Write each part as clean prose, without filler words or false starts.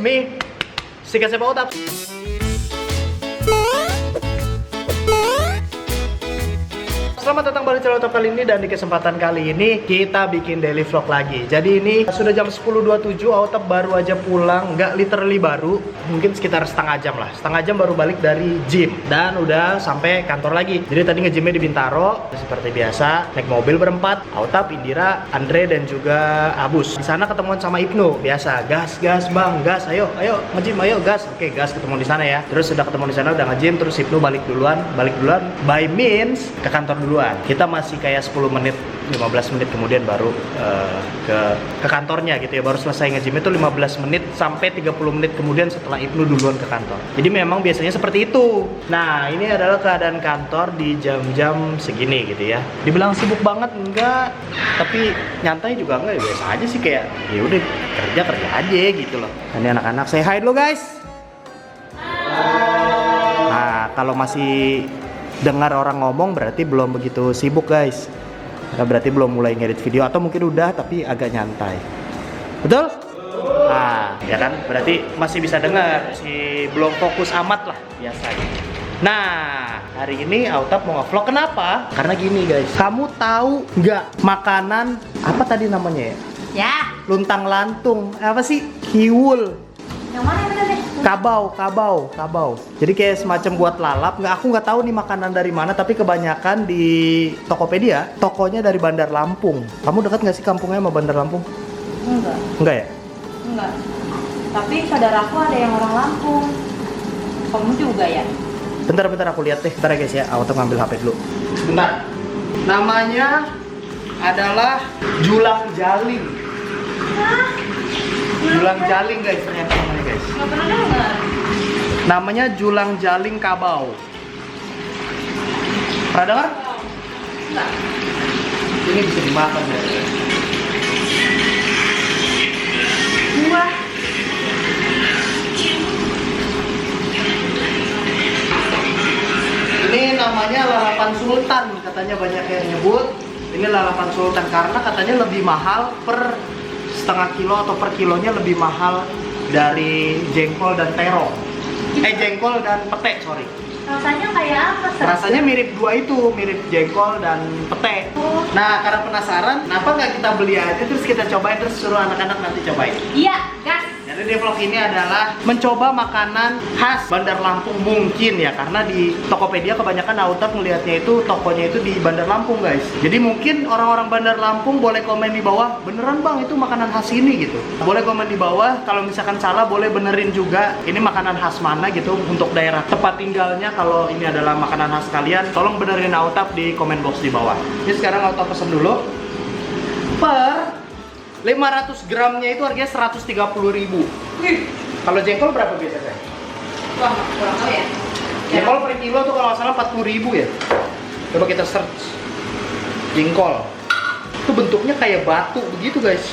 me, Sika Sepautap. Selamat datang balik channel Otap kali ini, dan di kesempatan kali ini kita bikin daily vlog lagi. Jadi ini sudah jam 10.27, Otap baru aja pulang, nggak literally baru, mungkin sekitar setengah jam lah. Setengah jam baru balik dari gym dan udah sampai kantor lagi. Jadi tadi nge-gymnya di Bintaro, seperti biasa naik mobil berempat, Otap, Indira, Andre dan juga Abus. Di sana ketemuan sama Ibnu, biasa gas bang, gas, ayo nge-gym, ayo gas. Oke, gas ketemu di sana ya. Terus sudah ketemu di sana, udah nge-gym, terus Ibnu balik duluan by means ke kantor duluan. Kita masih kayak 10 menit 15 menit kemudian baru ke kantornya gitu ya. Baru selesai nge-gym itu 15 menit sampai 30 menit kemudian setelah Ibnu duluan ke kantor. Jadi memang biasanya seperti itu. Nah, ini adalah keadaan kantor di jam-jam segini gitu ya. Dibilang sibuk banget enggak, tapi nyantai juga enggak, biasa aja sih, kayak ya udah kerja aja gitu loh. Ini anak-anak, say hi dulu guys. Nah, kalau masih dengar orang ngomong berarti belum begitu sibuk guys. Nah, berarti belum mulai ngedit video, atau mungkin udah tapi agak nyantai. Betul? Nah, ya kan? Berarti masih bisa dengar, masih belum fokus amat lah biasanya. Nah, hari ini Otap mau nge-vlog. Kenapa? Karena gini guys, kamu tahu nggak makanan apa tadi namanya ya? Ya. Luntang lantung. Apa sih? Kiwul. Yang mana bener deh? Kabau. Jadi kayak semacam buat lalap. Aku nggak tahu nih makanan dari mana, tapi kebanyakan di Tokopedia, tokonya dari Bandar Lampung. Kamu dekat nggak sih kampungnya sama Bandar Lampung? Enggak ya? Enggak. Tapi saudaraku ada yang orang Lampung. Kamu juga ya? Bentar aku lihat deh. Bentar ya guys ya. Aku ngambil HP dulu. Bentar. Namanya adalah Julang Jaling. Hah? Julang Jaling guys, ternyata namanya guys. Nggak pernah dengar. Namanya Julang Jaling Kabau. Pernah dengar? Enggak. Ini bisa dimakan ya. Buah. Ini namanya lalapan sultan, katanya banyak yang nyebut. Ini lalapan sultan karena katanya lebih mahal per setengah kilo atau per kilonya lebih mahal dari jengkol dan terong. Jengkol dan pete, sorry. Rasanya kayak apa? Rasanya mirip dua itu, mirip jengkol dan pete. Oh. Nah, karena penasaran, kenapa nggak kita beli aja terus kita cobain, terus suruh anak-anak nanti cobain. Iya, gas. Jadi di vlog ini adalah mencoba makanan khas Bandar Lampung mungkin ya, karena di Tokopedia kebanyakan Otap ngelihatnya itu tokonya itu di Bandar Lampung guys. Jadi mungkin orang-orang Bandar Lampung boleh komen di bawah, beneran bang itu makanan khas ini gitu. Boleh komen di bawah, kalau misalkan salah boleh benerin juga ini makanan khas mana gitu untuk daerah tempat tinggalnya. Kalau ini adalah makanan khas kalian, tolong benerin Otap di komen box di bawah. Ini sekarang Otap pesen dulu. Per 500 gramnya itu harganya 130.000. Kalau jengkol berapa biasanya? Wah, kurang tahu ya. Jengkol per kilo tuh kalau nggak salah 40.000 ya. Coba kita search jengkol. Itu bentuknya kayak batu begitu guys.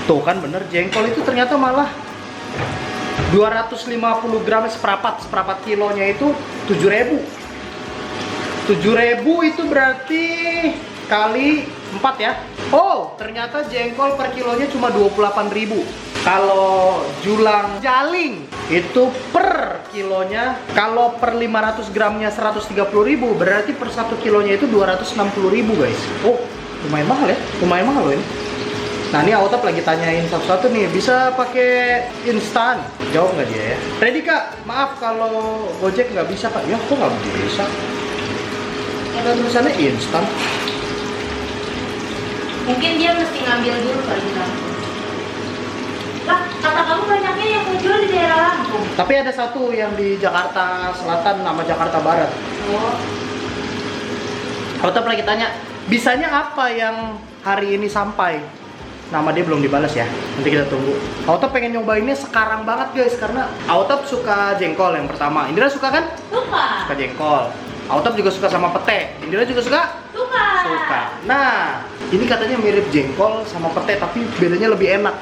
Tuh kan bener, jengkol itu ternyata malah 250 gram seperempat kilonya itu 7.000. 7.000 itu berarti kali 4 ya. Oh, ternyata jengkol per kilonya cuma 28.000. Kalau Julang Jaling itu per kilonya, kalau per 500 gramnya 130.000, berarti per 1 kilonya itu 260.000 guys. Oh, lumayan mahal ya. Lumayan mahal loh ini. Nah, ini Otap lagi tanyain satu-satu nih, bisa pakai instan? Jawab nggak dia ya? Ready kak, maaf kalau Gojek nggak bisa kak. Ya, kok nggak bisa? Ada tulisannya instan. Mungkin dia mesti ngambil dulu kali di Lampung. Lah, kata kamu banyaknya yang muncul di daerah Lampung. Tapi ada satu yang di Jakarta Selatan, nama Jakarta Barat. Oh. Otap lagi tanya, bisanya apa yang hari ini sampai? Nama dia belum dibalas ya, nanti kita tunggu. Otap pengen nyobainnya sekarang banget guys, karena Otap suka jengkol yang pertama. Indira suka kan? Suka. Suka jengkol. Otap juga suka sama pete. Indira juga suka? Suka. Nah, ini katanya mirip jengkol sama pete, tapi bedanya lebih enak.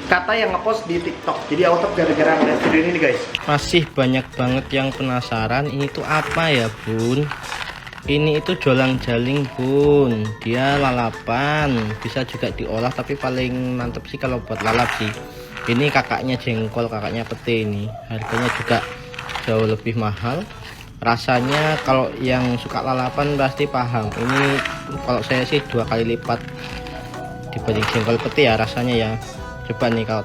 Kata yang ngepost di TikTok. Jadi Otap gara-gara ngeliat video ini nih guys. Masih banyak banget yang penasaran ini tuh apa ya bun. Ini itu julang jaling bun. Dia lalapan, bisa juga diolah, tapi paling mantep sih kalau buat lalap sih. Ini kakaknya jengkol, kakaknya pete ini. Harganya juga jauh lebih mahal. Rasanya kalau yang suka lalapan pasti paham. Ini kalau saya sih 2 kali lipat dibanding jengkol pete ya rasanya ya. Coba nih kalau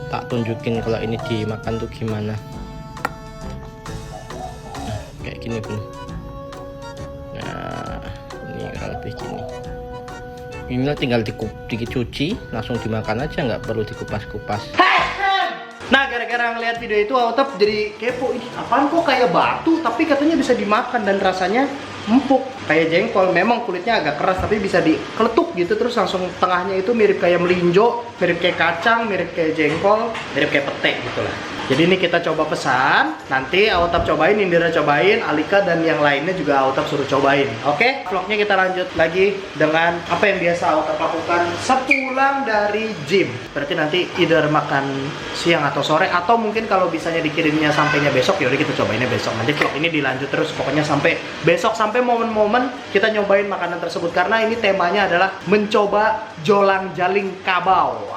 tak tunjukin kalau ini dimakan tuh gimana. Nah, kayak gini Bun. Nah, ini kurang lebih gini. Ini tinggal dicuci langsung dimakan aja, nggak perlu dikupas-kupas. Nah, gara-gara ngeliat video itu Autap jadi kepo, ini apaan kok kayak batu tapi katanya bisa dimakan dan rasanya empuk kayak jengkol. Memang kulitnya agak keras tapi bisa dikeletuk gitu, terus langsung tengahnya itu mirip kayak melinjo, mirip kayak kacang, mirip kayak jengkol, mirip kayak pete gitulah. Jadi ini kita coba pesan, nanti Autap cobain, Indira cobain, Alika dan yang lainnya juga Autap suruh cobain. Oke, vlognya kita lanjut lagi dengan apa yang biasa Autap lakukan sepulang dari gym. Berarti nanti either makan siang atau sore, atau mungkin kalau bisanya dikirimnya sampainya besok, yaudah kita cobainnya besok. Nanti vlog ini dilanjut terus pokoknya sampai besok, sampai momen-momen kita nyobain makanan tersebut. Karena ini temanya adalah mencoba jolang jaling kabau.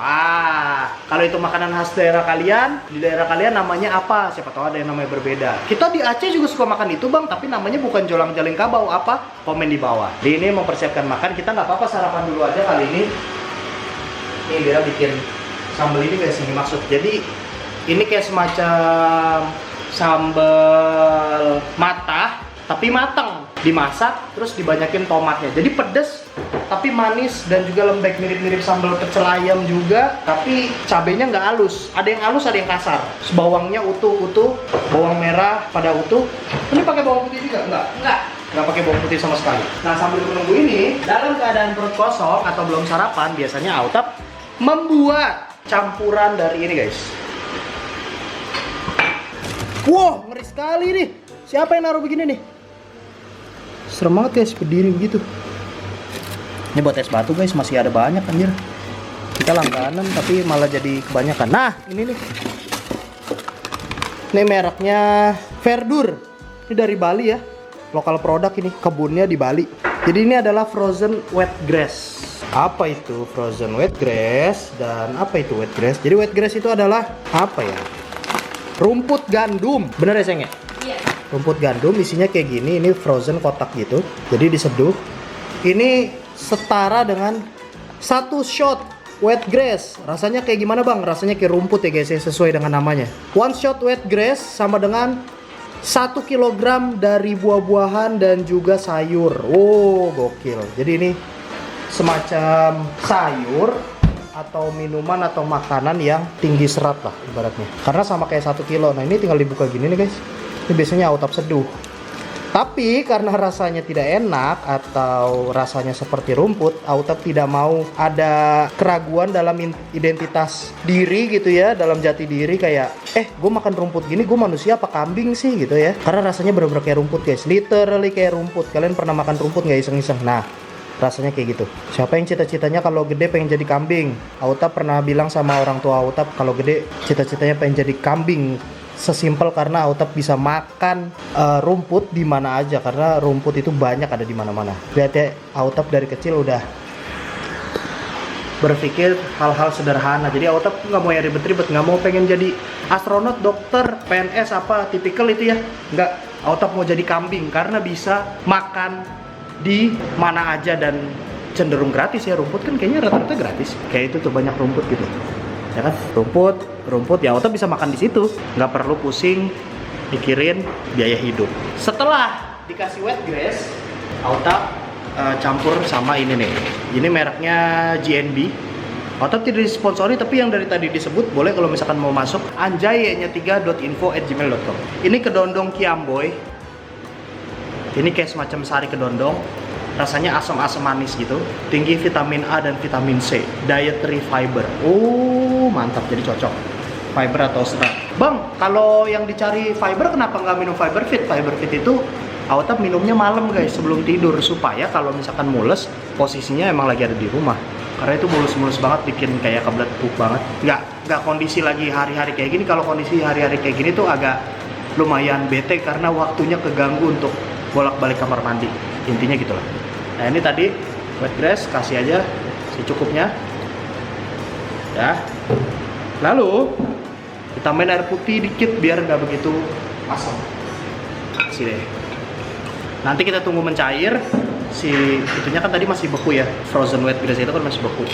Kalau itu makanan khas daerah kalian, di daerah kalian namanya apa? Siapa tahu ada yang namanya berbeda. Kita di Aceh juga suka makan itu bang, tapi namanya bukan jolang jaling kabau. Apa? Komen di bawah. Di ini mempersiapkan makan, kita nggak apa-apa sarapan dulu aja kali ini. Ini dia bikin sambal ini guys, ini maksud. Jadi ini kayak semacam sambal matah tapi matang, dimasak terus dibanyakin tomatnya. Jadi pedes tapi manis dan juga lembek, mirip-mirip sambal pecel ayam juga, tapi cabenya nggak halus. Ada yang halus, ada yang kasar. Bawangnya utuh-utuh, bawang merah pada utuh. Ini pakai bawang putih juga? Nggak pakai bawang putih sama sekali. Nah, sambil menunggu ini, dalam keadaan perut kosong atau belum sarapan, biasanya Autap membuat campuran dari ini guys. Wow, ngeri sekali nih. Siapa yang naruh begini nih? Serem banget guys, berdiri begitu. Ini buat es batu guys, masih ada banyak anjir. Kita langganan tapi malah jadi kebanyakan. Nah, ini nih. Ini mereknya Verdur. Ini dari Bali ya. Lokal produk ini, kebunnya di Bali. Jadi ini adalah frozen wet grass. Apa itu frozen wet grass dan apa itu wet grass? Jadi wet grass itu adalah apa ya? Rumput gandum. Bener ya sayang ya? Iya. Rumput gandum isinya kayak gini, ini frozen kotak gitu. Jadi diseduh. Ini setara dengan 1 shot wet grass. Rasanya kayak gimana bang? Rasanya kayak rumput ya guys ya, sesuai dengan namanya. 1 shot wet grass sama dengan 1 kilogram dari buah-buahan dan juga sayur. Oh, gokil. Jadi ini semacam sayur atau minuman atau makanan yang tinggi serat lah ibaratnya. Karena sama kayak 1 kilo. Nah, ini tinggal dibuka gini nih guys. Ini biasanya Autap seduh. Tapi karena rasanya tidak enak atau rasanya seperti rumput, Autap tidak mau ada keraguan dalam identitas diri gitu ya, dalam jati diri kayak gue makan rumput gini, gue manusia apa kambing sih gitu ya. Karena rasanya bener-bener kayak rumput guys, literally kayak rumput. Kalian pernah makan rumput nggak iseng-iseng? Nah, rasanya kayak gitu. Siapa yang cita-citanya kalau gede pengen jadi kambing? Autap pernah bilang sama orang tua Autap kalau gede cita-citanya pengen jadi kambing. Sesimpel karena Autap bisa makan rumput di mana aja, karena rumput itu banyak ada di mana-mana. Lihat Autap dari kecil udah berpikir hal-hal sederhana. Jadi Autap nggak mau yang ribet-ribet, nggak mau pengen jadi astronot, dokter, PNS apa tipikal itu ya. Nggak, Autap mau jadi kambing karena bisa makan di mana aja dan cenderung gratis ya. Rumput kan kayaknya rata-rata gratis. Kayak itu tuh banyak rumput gitu. Ya kan, rumput ya Autap bisa makan di situ, nggak perlu pusing mikirin biaya hidup. Setelah dikasih wet grass, Autap campur sama ini nih. Ini mereknya GNB. Autap tidak disponsori, tapi yang dari tadi disebut boleh kalau misalkan mau masuk. anjayenya3.info@gmail.com. Ini kedondong kiamboy. Ini kayak semacam sari kedondong. Rasanya asam-asam manis gitu, tinggi vitamin A dan vitamin C, dietary fiber. Oh, mantap, jadi cocok fiber atau serat. Bang, kalau yang dicari fiber kenapa nggak minum fiber fit? Fiber fit itu Autap minumnya malam guys, sebelum tidur, supaya kalau misalkan mules posisinya emang lagi ada di rumah. Karena itu mulus-mulus banget, bikin kayak kebelet pup banget. Nggak kondisi lagi hari-hari kayak gini. Kalau kondisi hari-hari kayak gini tuh agak lumayan bete karena waktunya keganggu untuk bolak-balik kamar mandi. Intinya gitulah. Nah, ini tadi wet grass kasih aja secukupnya. Ya. Lalu ditambahin air putih dikit biar nggak begitu asam. Kasih deh. Nanti kita tunggu mencair. Si itunya kan tadi masih beku ya, frozen wheat grass itu kan masih beku.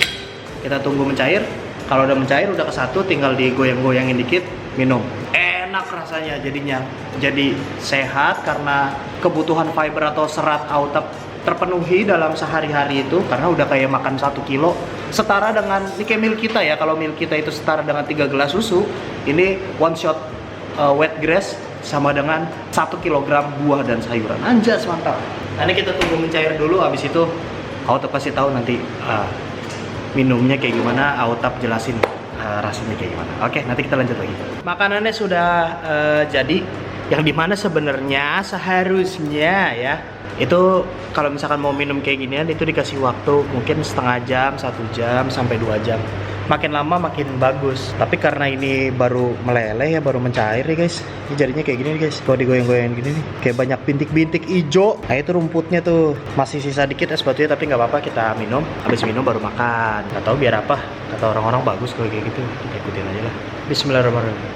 Kita tunggu mencair. Kalau udah mencair, udah kesatu, tinggal digoyang-goyangin dikit, minum. Enak rasanya jadinya. Jadi sehat karena kebutuhan fiber atau serat Autap terpenuhi dalam sehari-hari itu, karena udah kayak makan 1 kilo. Setara dengan, ini kayak milk kita ya, kalau milk kita itu setara dengan 3 gelas susu, ini one shot wheat grass sama dengan 1 kilogram buah dan sayuran. Anjas, mantap. Nanti kita tunggu mencair dulu, habis itu Autap kasih tahu nanti minumnya kayak gimana, Autap jelasin rasanya kayak gimana. Oke, nanti kita lanjut lagi. Makanannya sudah jadi, yang dimana sebenarnya seharusnya ya, itu kalau misalkan mau minum kayak ginian itu dikasih waktu mungkin setengah jam, 1 jam, sampai 2 jam. Makin lama makin bagus. Tapi karena ini baru meleleh ya, baru mencair ya guys. Ini jadinya kayak gini nih guys. Kalau digoyang-goyang gini nih, kayak banyak bintik-bintik hijau. Nah itu rumputnya tuh. Masih sisa dikit es batunya, tapi nggak apa-apa, kita minum. Habis minum baru makan. Gak tahu biar apa. Kata orang-orang bagus kalau kayak gitu. Kita ikutin aja lah. Bismillahirrahmanirrahim.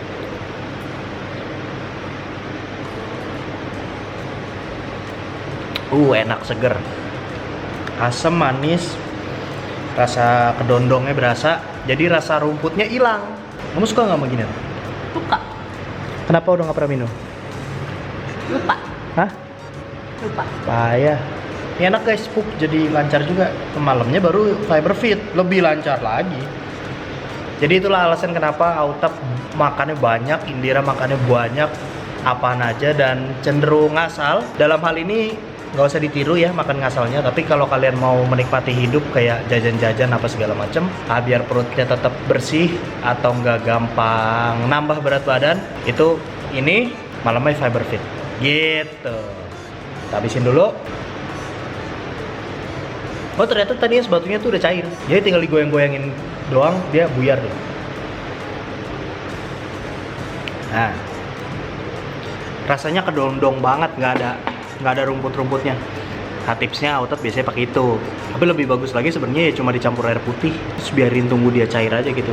Enak, seger. Asam, manis. Rasa kedondongnya berasa. Jadi rasa rumputnya hilang. Kamu suka nggak begini? Suka. Kenapa udah nggak pernah minum? Lupa. Hah? Lupa. Payah. Ini enak guys, pup. Jadi lancar juga. Malamnya baru fiber fit, lebih lancar lagi. Jadi itulah alasan kenapa Autap makannya banyak, Indira makannya banyak, apaan aja, dan cenderung ngasal. Dalam hal ini nggak usah ditiru ya makan ngasalnya, tapi kalau kalian mau menikmati hidup kayak jajan-jajan apa segala macem, biar perutnya tetap bersih atau nggak gampang nambah berat badan, itu ini malamnya fiber fit gitu. Kita habisin dulu. Oh ternyata tadi es batunya tuh udah cair, jadi tinggal digoyang-goyangin doang, dia buyar deh. Nah, rasanya kedondong banget, nggak ada rumput-rumputnya. Nah, tipsnya Autap biasanya pakai itu. Tapi lebih bagus lagi sebenarnya ya cuma dicampur air putih, terus biarin tunggu dia cair aja gitu.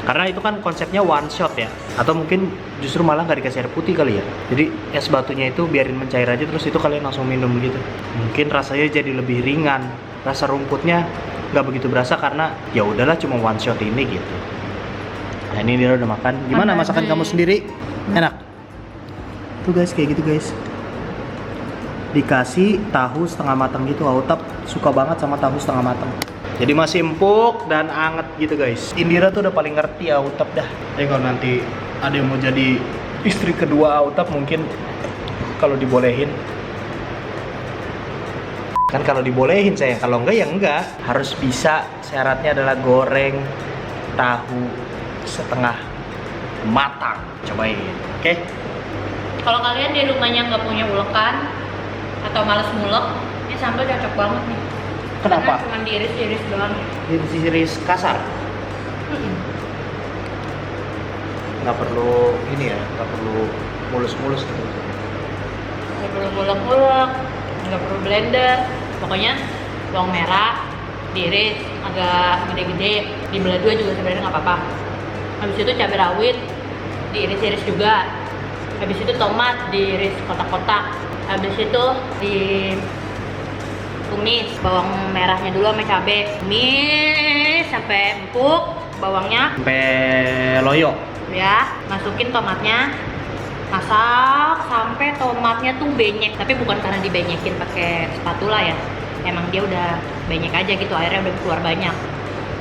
Karena itu kan konsepnya one shot ya. Atau mungkin justru malah nggak dikasih air putih kali ya. Jadi es batunya itu biarin mencair aja, terus itu kalian langsung minum gitu. Mungkin rasanya jadi lebih ringan. Rasa rumputnya nggak begitu berasa karena ya udahlah cuma one shot ini gitu. Nah ini dia udah makan. Gimana masakan kamu sendiri? Enak? Tuh guys, kayak gitu guys. Dikasih tahu setengah matang gitu. Autap suka banget sama tahu setengah matang. Jadi masih empuk dan anget gitu guys. Indira tuh udah paling ngerti Autap dah. Jadi kalau nanti ada yang mau jadi istri kedua Autap, mungkin kalau dibolehin. Kan kalau dibolehin saya, kalau enggak ya enggak. Harus bisa, syaratnya adalah goreng tahu setengah matang. Cobain, oke? Kalau kalian di rumahnya nggak punya ulekan atau males ngulek, ini sambal cocok banget nih. Kenapa? Karena cuma diiris-iris doang. Iris kasar. Nggak perlu ini ya, nggak perlu mulus-mulus gitu. Nggak perlu ngulek-ngulek, nggak perlu blender. Pokoknya bawang merah diiris agak gede-gede, dibelah dua juga sebenarnya nggak apa-apa. Habis itu cabai rawit diiris-iris juga. Habis itu tomat diiris kotak-kotak. Habis itu ditumis bawang merahnya dulu sama cabai. Tumis sampai empuk bawangnya. Sampai loyo. Ya, masukin tomatnya. Masak sampai tomatnya tuh benyek, tapi bukan karena dibenyekin pakai spatula ya. Emang dia udah benyek aja gitu, airnya udah keluar banyak.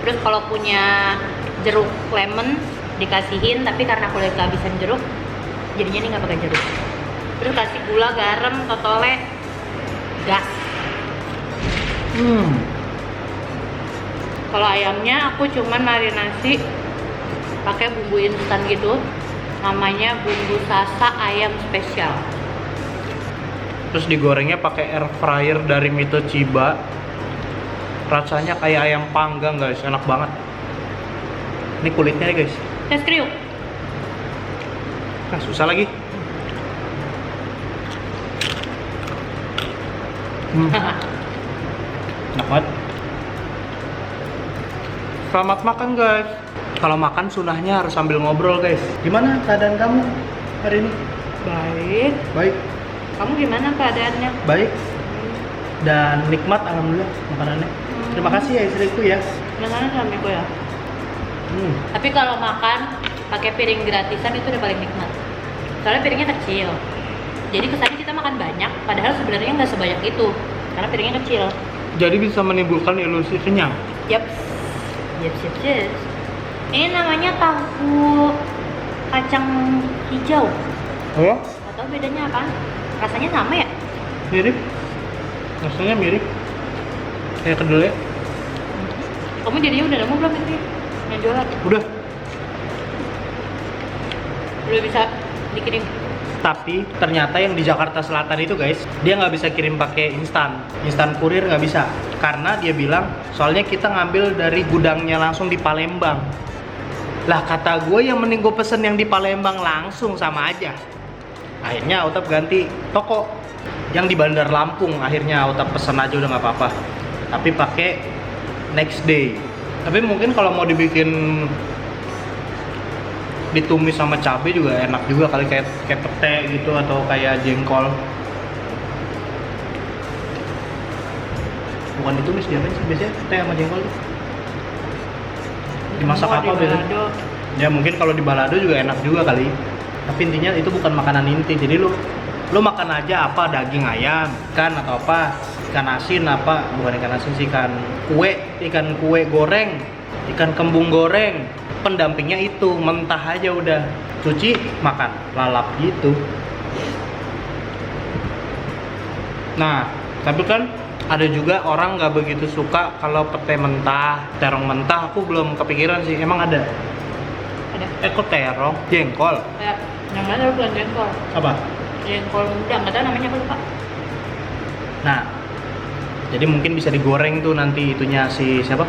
Terus kalau punya jeruk lemon dikasihin, tapi karena aku lagi kehabisan jeruk, jadinya ini nggak pakai jeruk. Terus kasih gula, garam, totole, gas. Kalau ayamnya aku cuman marinasi pakai bumbu instan gitu, namanya bumbu sasa ayam spesial. Terus digorengnya pakai air fryer dari Mito Chiba. Rasanya kayak ayam panggang guys, enak banget. Ini kulitnya nih guys. Tes kriuk. Nah, susah lagi. Enak banget. Selamat makan guys. Kalau makan sunahnya harus sambil ngobrol guys. Gimana keadaan kamu hari ini? Baik. Baik. Kamu gimana keadaannya? Baik. Dan nikmat alhamdulillah makanannya. Terima kasih ya istriku ya. Gimana suamiku ya? Tapi kalau makan pakai piring gratisan itu udah paling nikmat. Soalnya piringnya kecil. Jadi kesannya kita makan banyak, padahal sebenarnya nggak sebanyak itu. Karena piringnya kecil. Jadi bisa menimbulkan ilusi kenyang. Yap. Yep. Ini namanya tahu kacang hijau. Oh ya? Gak tahu bedanya apa? Rasanya sama ya? Mirip. Rasanya mirip. Kayak kedelai. Kamu jadinya udah nemu belum ini? Yang jualan? Udah. Udah bisa dikirim. Tapi ternyata yang di Jakarta Selatan itu guys, dia nggak bisa kirim pakai instan kurir nggak bisa, karena dia bilang soalnya kita ngambil dari gudangnya langsung di Palembang. Lah kata gue yang mending gue pesen yang di Palembang langsung sama aja. Akhirnya Autap ganti toko yang di Bandar Lampung. Akhirnya Autap pesen aja udah nggak apa-apa, tapi pakai next day. Tapi mungkin kalau mau dibikin ditumis sama cabai juga enak juga kali, kayak pete gitu atau kayak jengkol. Bukan ditumis, dia apa sih biasanya pete sama jengkol tuh dimasak apa biasanya? Ya mungkin kalau di balado juga enak juga kali. Tapi intinya itu bukan makanan inti. Jadi lu makan aja apa, daging ayam, ikan atau apa, ikan asin apa, bukan ikan asin sih, ikan kue goreng, ikan kembung goreng. Pendampingnya itu mentah aja udah, cuci makan lalap gitu. Nah tapi kan ada juga orang nggak begitu suka kalau pete mentah, terong mentah. Aku belum kepikiran sih, emang ada? Ada. Kok terong, jengkol? Kayak yang mana bukan jengkol? Apa? Jengkol muda, nggak tahu namanya apa lupa. Nah, jadi mungkin bisa digoreng tuh nanti itunya si siapa?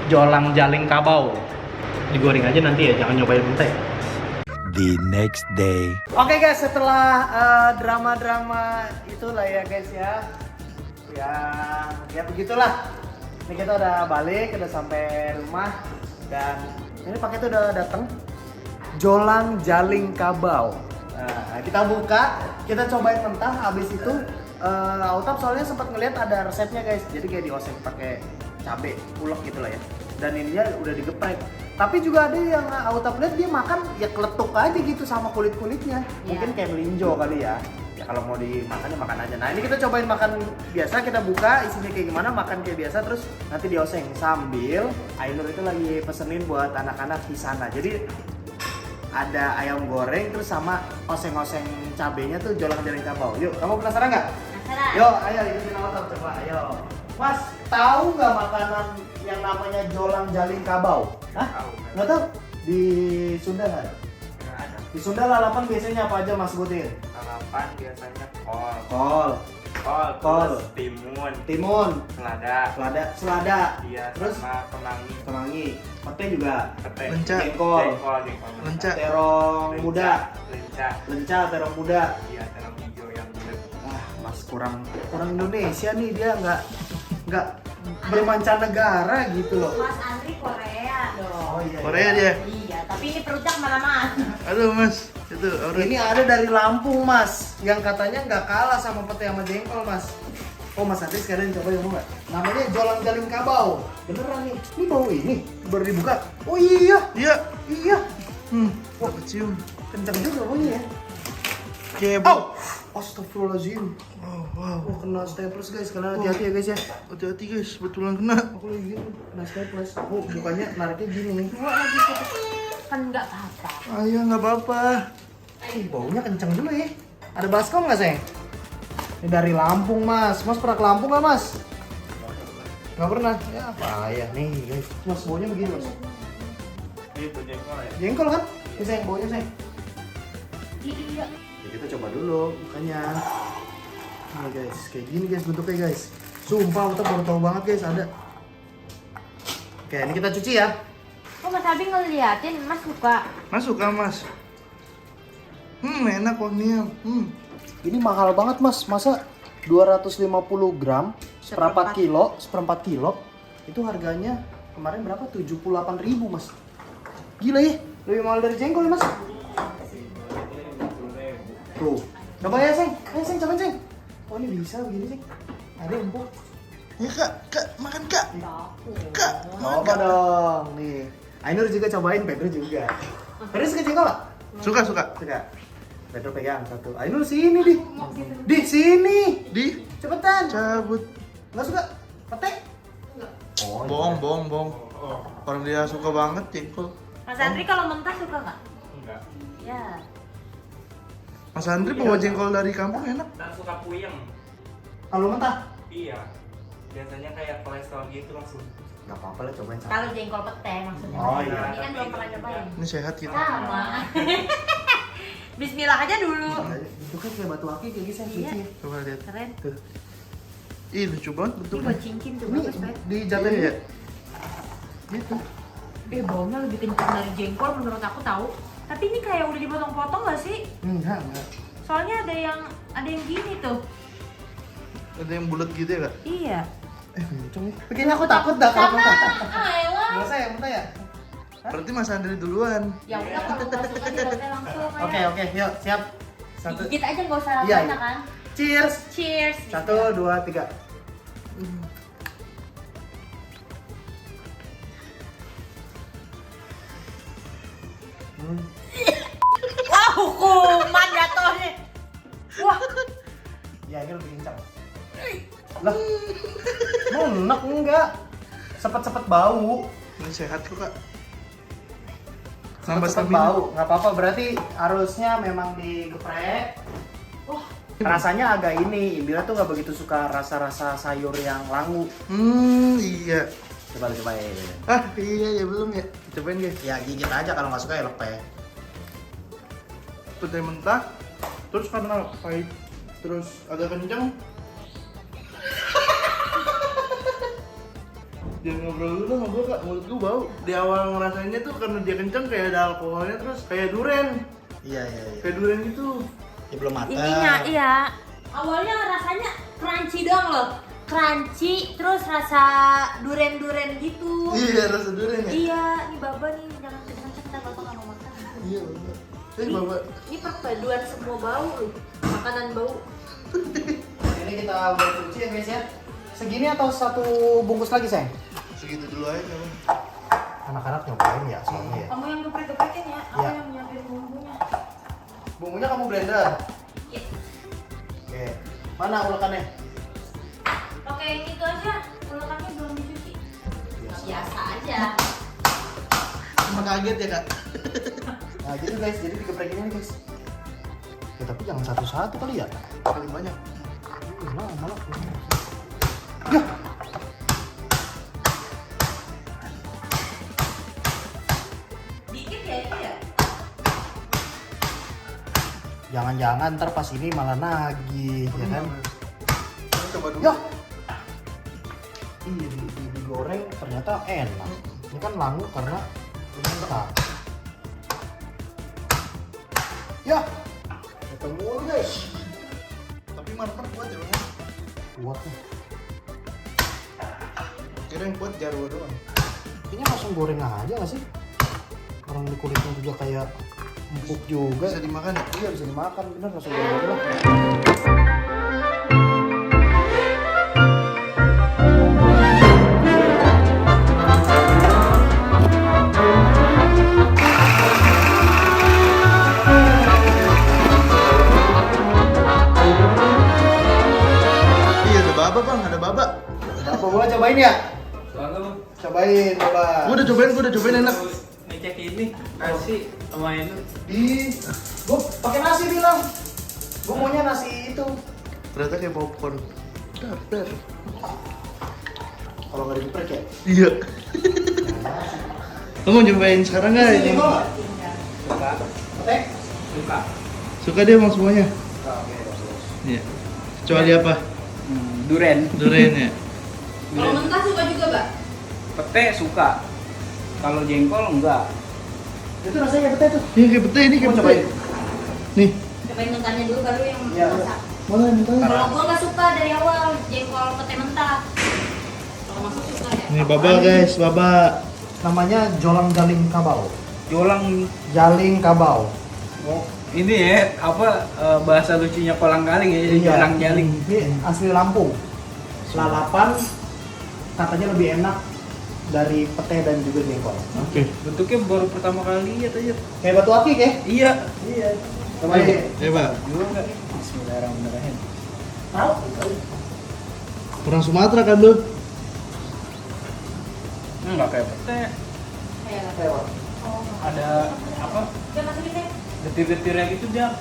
Jolang jaling kabau. Digoreng aja nanti ya, jangan nyobain mentah ya. The next day. Oke guys, setelah drama-drama itulah ya guys ya. Ya begitulah. Ini kita udah balik, udah sampai rumah dan ini paketnya udah datang. Jolang jaling kabau. Nah, kita buka, kita cobain mentah. Habis itu Autap soalnya sempat ngeliat ada resepnya guys. Jadi kayak dioseng pakai cabai ulek gitu lah ya. Dan ininya udah digeprek. Tapi juga ada yang Autap lihat dia makan ya keletuk aja gitu sama kulit-kulitnya. Mungkin kayak melinjo kali ya. Ya kalau mau dimakannya makan aja. Nah, ini kita cobain makan biasa, kita buka isinya kayak gimana, makan kayak biasa terus nanti dioseng sambil Ainur itu lagi pesenin buat anak-anak di sana. Jadi ada ayam goreng terus sama oseng-oseng cabenya tuh jolang jaling kabau. Yuk, kamu penasaran nggak? Penasaran. Yuk, ayo ikutin Autap coba, ayo. Mas, tahu nggak makanan yang namanya jolang jaling kabau? Hah? Nggak tahu? Di Sunda nggak ada? Nggak ada. Di Sunda lalapan biasanya apa aja Mas sebutin? Lalapan biasanya kol, Kol, terus timun, selada, iya, terus sama kemangi, pete juga, pete, jengkol, terong muda, lenca, terong muda. iya, terong hijau yang bulat. Mas kurang Indonesia nih, dia nggak bermancanegara gitu loh. Mas Andri Korea dong. Oh iya. Korea dia. Iya, tapi ini perutnya kemana-mana. Aduh mas, itu orang Ini ada dari Lampung Mas, yang katanya nggak kalah sama pete sama jengkol Mas. Oh Mas Andri sekalian coba yang mau nggak? Namanya jolang jaling kabau. Beneran nih, ini bau ini baru dibuka. Oh iya, iya. Wah, Kecium. kencang juga baunya ya. Kayak Oh, astagfirullahaladzim. wow. Oh, kena staples guys, kalian hati-hati ya guys ya. Hati-hati guys, betulan kena. Aku lagi gini, kena staples. Oh, bukannya nariknya gini. Gua lagi kan nggak apa-apa. Ayah nggak apa-apa. Baunya kenceng juga ya. Ada baskom nggak sayang? Ini dari Lampung Mas. Mas pernah ke Lampung nggak Mas? Nggak pernah. Ya apa ya nih guys. Mas baunya begini Mas. Itu jengkol ya? Jengkol kan? Ini sayang baunya sayang. Iya. Ya, kita coba dulu makanya. Nah guys, kayak gini guys bentuknya guys. Sumpah kita baru tahu banget guys ada. Oke, ini kita cuci ya. Kok Mas Abi ngeliatin, Mas suka. Mas suka mas. Enak wanginya. Ini mahal banget Mas. Masa 250 gram seperempat kilo itu harganya kemarin berapa? 78.000 mas. Gila ya, lebih mahal dari jengkol ya mas. Tuh, coba ya Seng, ayo Seng, coba Seng. Oh ini bisa begini Seng, ada empuk. Ya kak, makan kak. Kak, Coba dong, nih. Ainur juga cobain, Pedro juga. Pedro suka jengkol gak? Suka. Suka. Pedro pegang satu. Ainur sini di sini. Di Cepetan. cabut. Nggak suka? Petek? Oh, Bohong. Orang dia suka banget jengkol. Mas Andri kalau mentah suka nggak? Enggak. Ya. Mas Andri bawa jengkol dari kampung enak. Dan suka puyeng. Kalau mentah? Iya. Biasanya kayak kolesterol gitu langsung. Nggak apa-apa lah, cobain. Kalau jengkol pete maksudnya. Oh, iya. Ini kan belum pernah nyobain. Ini sehat kita. Sama. Bismillah aja dulu. Itu kan kayak batu akik kayak gitu, Iya. lucu ya. Coba lihat. Keren. Tuh. Ih lucu banget Ini bentuknya. buat cincin tuh Ini bagus banget. di jatuhin Iya. ya? Gitu. Baunya lebih kencang dari jengkol menurut aku tahu. Tapi ini kayak udah dipotong-potong nggak sih? Enggak. Soalnya ada yang gini tuh. Ada yang bulat gitu ya kak? Iya. Kenceng ya. Kayaknya aku takut dah kalau mentah. Ayolah. Nggak usah ya mentah ya? Berarti Mas Andri duluan. Ya udah kalau nggak suka juga langsung aja. Oke, yuk siap. Satu. Digigit aja nggak usah Iya, banyak kan? Cheers. Cheers. 1, 2, 3. Wah, hukuman jatuhnya. Wah, Ya ini lebih kencang. Lah, mau enak enggak? Sepet-sepet bau. Ini sehat kok kak. Sepet-sepet Nambah stamina. bau, nggak apa-apa. Berarti harusnya memang digeprek. Wah, rasanya agak ini. Indira tuh nggak begitu suka rasa-rasa sayur yang langu. Iya. Coba cobain. Iya ya belum ya. Cobain guys. Ya gigit aja, kalau nggak suka ya lepeh. Pete mentah. Terus karena pahit. Terus agak kencang. Dia ngobrol dulu sama gue kak, mulut gue bau. Di awal ngerasainnya tuh karena dia kencang kayak ada alkoholnya, terus kayak duren. Iya. Kayak duren gitu. Ya, belum matang. intinya iya. Awalnya rasanya crunchy doang loh. Crunchy, terus rasa duren-duren gitu. Iya rasa duren ya. Iya, ini baba nih, jangan kenceng-kenceng, ntar bapak nggak mau makan. Iya bener. Bapak. Ini perpaduan semua bau loh. Makanan bau. Ini kita buat cuci ya guys ya. Segini atau satu bungkus lagi sayang? Segitu dulu aja kan. Anak-anak nyobain ya soalnya ya. Kamu yang geprek-geprekin ya, aku Iya. yang nyiapin bumbunya. Bumbunya kamu blender. Iya. Oke. Mana ulekannya? Oke, yang itu aja. Ulekannya belum dicuci. Biasa aja. Cuma kaget ya kak. Nah gitu guys, jadi digeprekin ini guys. Ya tapi jangan satu-satu kali ya. Paling banyak. Malah. Dikit ya itu ya. Jangan-jangan ntar pas ini malah nagih, ya kan? Coba dulu. Ya. Iya, digoreng ternyata enak. Ini kan langu karena mentah. Ya. Ketemu guys. Tapi mantap kuat ya bang. Kuat nih. Kira yang kuat Jarwo doang. Kayaknya langsung goreng aja nggak sih? Orang di kulitnya juga kayak empuk juga. Bisa dimakan ya? Iya bisa dimakan, bener langsung goreng aja lah. Iya ada baba bang, ada baba. Apa gua cobain ya? Cobain, coba. Gua udah cobain enak. Ngecek ini kasih sama ini. Gua pakai nasi bilang. Gua maunya nasi itu. Ternyata kayak popcorn. Dar. Kalau nggak digeprek ya? Iya. Lo mau cobain sekarang nggak? Ini ini? kok. Suka. Oke. Suka. Suka dia emang semuanya. Oke. Iya. Kecuali apa? Duren. Duren ya. Kalau mentah suka juga, Mbak? Pete suka. Kalau jengkol enggak. Itu rasanya kayak pete tuh. Ini kayak pete, ini kayak Mau pete. cobain? Nih. Cobain mentahnya dulu baru yang Iya. masak. Mana yang mentahnya? Kalau gua nggak suka dari awal jengkol pete mentah. Kalau masak suka ya. Ini baba guys, baba. Namanya jolang jaling kabau. Jolang. Jaling kabau. Oh, ini ya apa bahasa lucunya kolang kaling ya, jadi jolang jaling. Ini asli Lampung. Lalapan katanya lebih enak dari pete dan juga jengkol. Oke. Bentuknya baru pertama kali lihat aja. Kayak batu akik ya? Iya. Iya. Coba ya. Coba. Juga. Bismillahirrahmanirrahim. Tahu? Orang Sumatera kan lu? Enggak kayak pete. Lewat. Ada apa? Detir-detirnya gitu dia.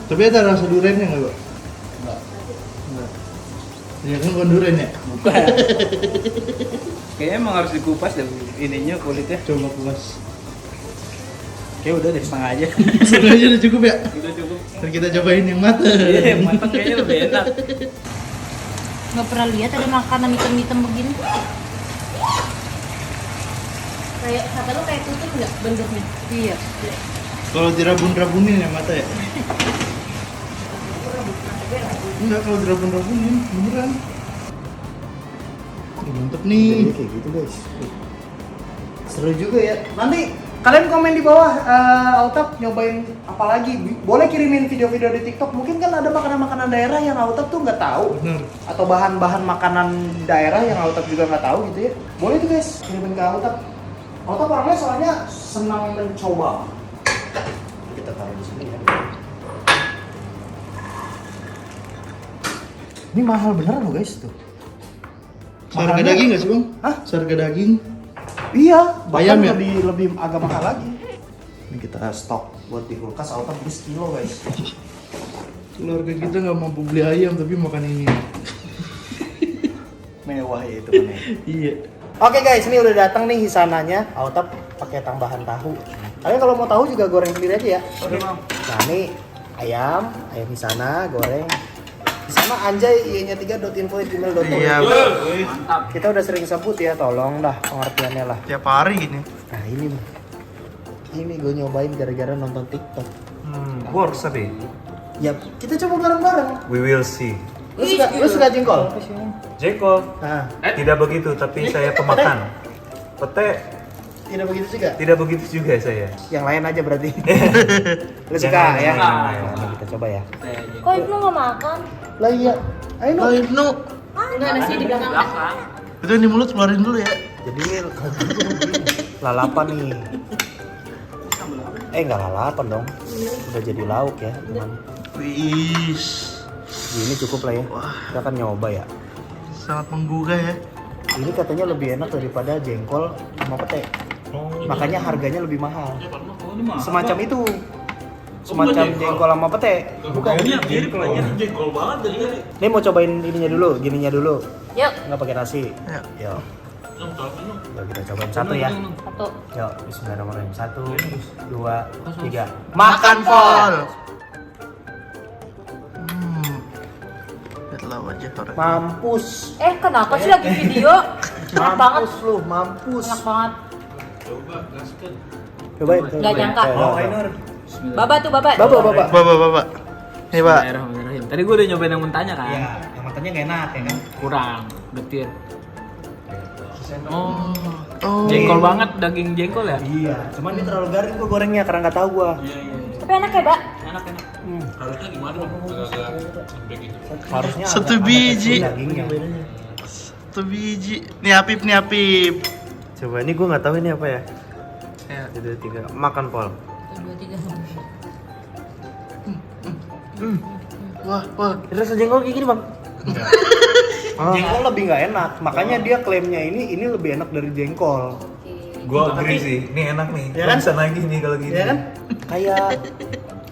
Tapi ada rasa durennya nggak, Bang? Enggak. Ya kan bukan duren ya? Bukan. Kayaknya emang harus dikupas dan ininya kulitnya. Coba kupas. Kayak udah deh setengah aja. Sebenarnya udah cukup ya? Udah cukup. Ntar kita cobain yang matang. Iya, yang matang kayaknya lebih enak. Nggak pernah lihat ada makanan hitam-hitam begini. Kayak kata lu kayak tutut nggak bentuknya? Iya. Kalau dirabun-rabunin ya mata ya? Enggak, kalau dirabun-rabunin beneran. Mantep nih. Jadi kayak gitu guys. Seru juga ya. Nanti kalian komen di bawah, Autap nyobain apa lagi? Boleh kirimin video-video di TikTok. Mungkin kan ada makanan-makanan daerah yang Autap tuh nggak tahu. Bener. Atau bahan-bahan makanan daerah yang Autap juga nggak tahu gitu ya. Boleh tuh guys, kirimin ke Autap. Autap orangnya soalnya senang mencoba. Kita taruh di sini ya. Ini mahal beneran loh guys tuh. Harga daging nggak sih bang? Hah? Harga daging? Iya, bayam ya? Lebih agak mahal lagi. Ini kita stok buat di kulkas. Autap beli sekilo guys. Keluarga kita nggak mampu beli ayam tapi makan ini. Mewah ya itu kan ya. Iya. Oke guys, ini udah datang nih hisananya. Autap pakai tambahan tahu. Kalian kalau mau tahu juga goreng sendiri aja ya. Oke, Bang. Nah ini ayam hisana goreng. Hisana anjay ianya 3.info@gmail.com. Iya. Mantap. Kita udah sering sebut ya, tolong dah pengertiannya lah. Tiap hari gini. Nah ini gue nyobain gara-gara nonton TikTok. Works tapi. Ya kita coba bareng-bareng. We will see. Lu suka jengkol? Jengkol. Nah, Tidak begitu, tapi saya pemakan. Pete tidak begitu juga. tidak begitu juga saya. Yang lain aja berarti. Lu Yang suka lain, ya? yang lain. Nah, kita coba ya. Kok Ibnu nggak makan? Lah iya. Ayo no. Ibnu. Enggak, nasi di belakang. Itu yang di mulut keluarin dulu ya. Jadi lalapan nih. Enggak lalapan dong. Udah jadi lauk ya, teman. Wis. Ini cukup lah ya. Kita akan nyoba ya. Sangat menggugah ya. Ini katanya lebih enak daripada jengkol sama pete. Makanya harganya lebih mahal. Semacam itu. Semacam jengkol sama pete. Bukan. Jengkol banget dari tadi. Ini mau cobain ininya dulu, gininya dulu. Yuk, Nggak pakai nasi. Yuk. Yuk kita cobain satu ya. satu. Yuk, bismillahirrahmanirrahim. 1, 2, 3. Makan pol. Lihatlah wajah orang. Mampus. Kenapa sih lagi video? Enak banget. Mampus lu, mampus. Enak banget. Cobain. Nggak nyangka. Oh, Ainur. Baba tuh, baba. Bapak. Nih, Pak. Bismillahirrahmanirrahim. Tadi gue udah nyobain yang mentahnya kan. Iya, yang matanya nggak enak ya kan? Kurang, getir. Oh. Jengkol banget, daging jengkol ya? Iya, cuman ini terlalu garing gua gorengnya karena nggak tahu gua. Tapi enak ya, Mbak? Enak. Harusnya gimana dong? Agak-agak lembek gitu. Harusnya Satu ada biji. tekstur dagingnya. Satu biji. Nih Apip. Coba ini gue nggak tahu ini apa ya. Ya. 1, 2, 3 makan pol. 2, 3. Wah. Ini rasa jengkol kayak gini bang. Jengkol lebih nggak enak, makanya dia klaimnya ini lebih enak dari jengkol. Gua agree sih. Ini enak nih. Ya kan? Bisa lagi nih kalau gini. Ya kan?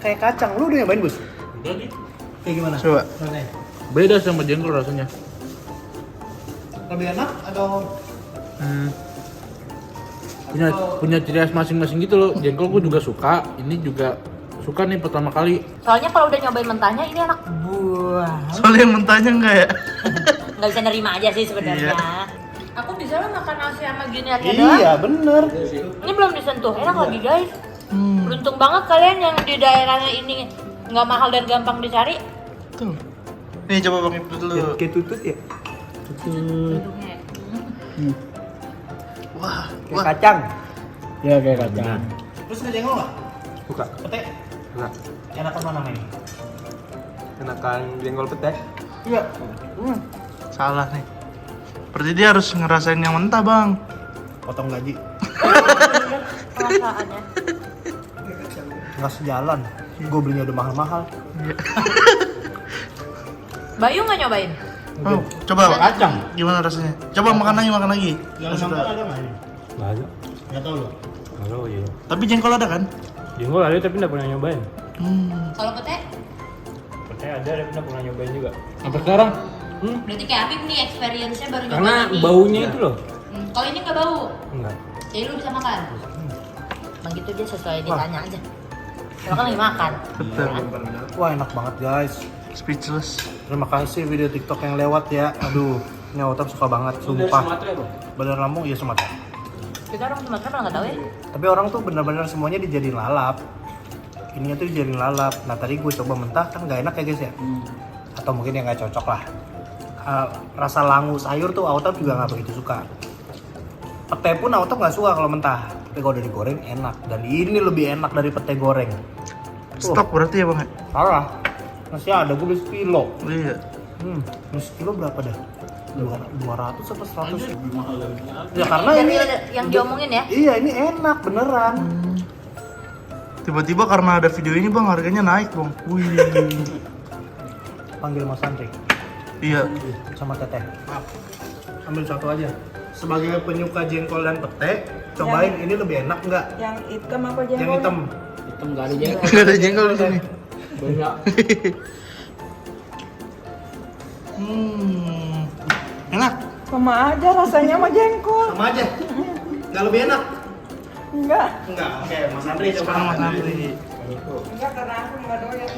Kayak kacang. Lu udah nyobain, Bus? Udah nih. Kayak gimana? Coba. Rasanya? Beda sama jengkol rasanya. Lebih enak atau Punya ciri khas masing-masing gitu loh. Jengkol gue juga suka, ini juga suka nih pertama kali. Soalnya kalau udah nyobain mentahnya ini enak. Buah. Soalnya yang mentahnya enggak ya? Nggak bisa nerima aja sih sebenarnya. Iya. Aku bisa lah makan nasi sama gini aja doang. Iya, bener. Ini belum disentuh, enak lagi guys. Beruntung banget kalian yang di daerahnya ini nggak mahal dan gampang dicari. Tuh. Nih coba Bang Ibnu dulu. Kayak tutut ya. Wah, Kayak kacang. Ya kayak kacang. Terus nggak jengkol nggak? Suka. Pete? Enggak. Enakan mana nih? Enakan jengkol pete. Iya. Salah nih. Berarti dia harus ngerasain yang mentah, Bang. Potong gaji. Perasaannya. Nggak sejalan. Gue belinya udah mahal-mahal. Bayu nggak nyobain? Oh, coba Kacang. gimana rasanya? Coba makan lagi. Yang sambal ada nggak ini? Enggak ada. Nggak tahu loh. Halo, iya. Tapi jengkol ada kan? Jengkol ada tapi enggak pernah nyobain. Kalau pete? Pete ada tapi enggak pernah nyobain juga. Sampai sekarang? Berarti kayak Apip nih experience-nya baru nyobain Karena ini. baunya itu loh. Kalau ini nggak bau, Enggak. jadi lu bisa makan. Bang gitu dia sesuai ditanya aja. Lo kan lagi makan. Betul. Wah, enak banget, guys. Speechless. Terima kasih video TikTok yang lewat ya. Aduh, ini Autam suka banget, sumpah. Bener Lampung, iya Sumatera. Kita orang Sumatera malah nggak tahu ya. Tapi orang tuh bener-bener semuanya dijadiin lalap. Ininya tuh dijadiin lalap. Nah tadi gue coba mentah kan nggak enak ya guys ya. Atau mungkin yang nggak cocok lah. Rasa langu sayur tuh Autam juga nggak begitu suka. Pete pun Autam nggak suka kalau mentah. Tapi kalau udah digoreng enak. Dan ini lebih enak dari pete goreng. Stok berarti ya Bang? Salah. Masih ada, gue beli sekilo. Iya. Beli sekilo berapa dah? 200 atau 100? Ya karena ini yang diomongin ya. Iya, ini enak beneran. Tiba-tiba karena ada video ini Bang, harganya naik Bang. Wih. Panggil Mas Andri. Iya. Sama Teteh. Ambil satu aja. Sebagai penyuka jengkol dan pete, cobain ini lebih enak nggak? Yang hitam apa jengkol? Yang hitam. Hitam nggak ada jengkol. Nggak ada jengkol di sini. Banyak. Enak. Sama aja rasanya sama jengkol. Sama aja. Nggak lebih enak? Enggak. Enggak. Oke, Mas Andri sekarang Mas Andri. Enggak karena aku nggak doyan.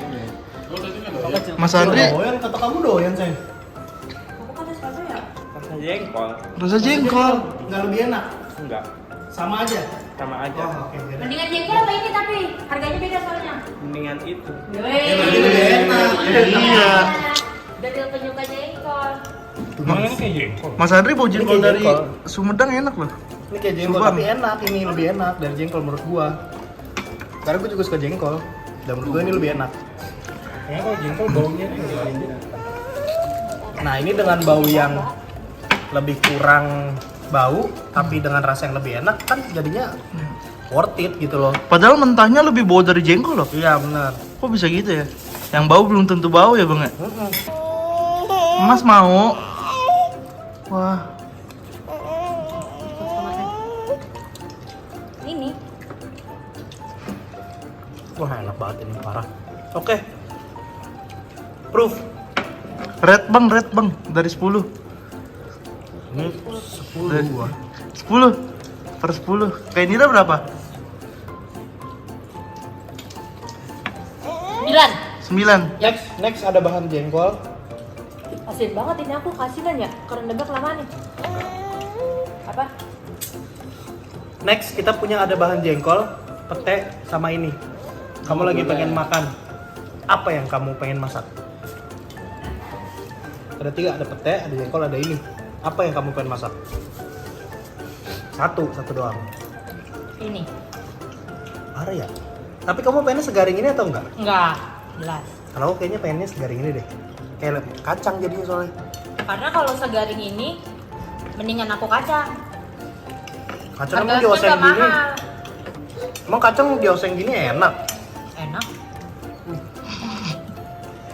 Mas Andri. Doyan, kata kamu doyan, Sayang. Aku kan ada ya. Rasa jengkol. Rasa jengkol. Nggak lebih enak? Enggak. Sama aja. Sama aja. Oh, oke. Beda. Mendingan jengkol apa ini tapi harganya beda soalnya. Mendingan itu. Lebih enak. Iya. Dari penyuka jengkol. Emang ini kayak jengkol. Mas Andri mau jengkol kayak dari jengkol. Sumedang enak loh. Ini kayak jengkol Subang. tapi enak, ini lebih enak dari jengkol menurut gua. Karena gua juga suka jengkol. Dan menurut gua ini lebih enak. Kayaknya kalau jengkol baunya tuh nggak enak. Nah, ini dengan bau yang lebih kurang bau tapi dengan rasa yang lebih enak kan jadinya worth it gitu loh. Padahal mentahnya lebih bau dari jengkol loh. Iya, benar. Kok bisa gitu ya? Yang bau belum tentu bau ya, Bang ya? Mas mau? Wah. Ini. Wah, enak banget ini, parah. Oke. Proof. Red bang, dari 10. Ini 10 gua. 10 per 10. Kayak Nira berapa? 9. Next ada bahan jengkol. Asin banget ini aku kasihan ya, karena udah kelamaan nih. Apa? Next kita punya ada bahan jengkol, pete sama ini. Kamu lagi pengen makan. Apa yang kamu pengen masak? Ada 3, ada pete, ada jengkol, ada ini. Apa yang kamu pengen masak? Satu doang. Ini. Ada ya? Tapi kamu pengennya segaring ini atau enggak? Enggak, jelas. Kalau aku kayaknya pengennya segaring ini deh. Kayak kacang jadinya soalnya. Karena kalau segaring ini mendingan aku kacang. Kacang emang Harganya dioseng nggak gini. mahal. Emang kacang dioseng gini enak. Enak.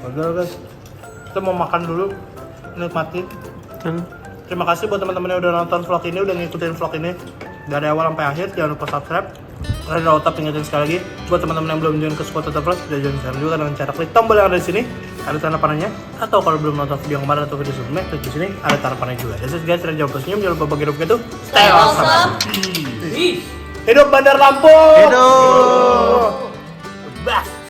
Udah guys. Kita mau makan dulu. Nikmatin. Terima kasih buat teman-teman yang udah nonton vlog ini, udah ngikutin vlog ini dari awal sampai akhir. Jangan lupa subscribe. Kalian udah otak ingetin sekali lagi. Buat teman-teman yang belum join ke Squad Total Vlog, sudah join sekarang juga dengan cara klik tombol yang ada di sini. Ada tanda panahnya. Atau kalau belum nonton video yang kemarin atau video sebelumnya, klik di sini ada tanda panahnya juga. That's it guys, jangan lupa senyum, jangan lupa bagi hidup gitu. Stay awesome. Hidup Bandar Lampung. Hidup. Best.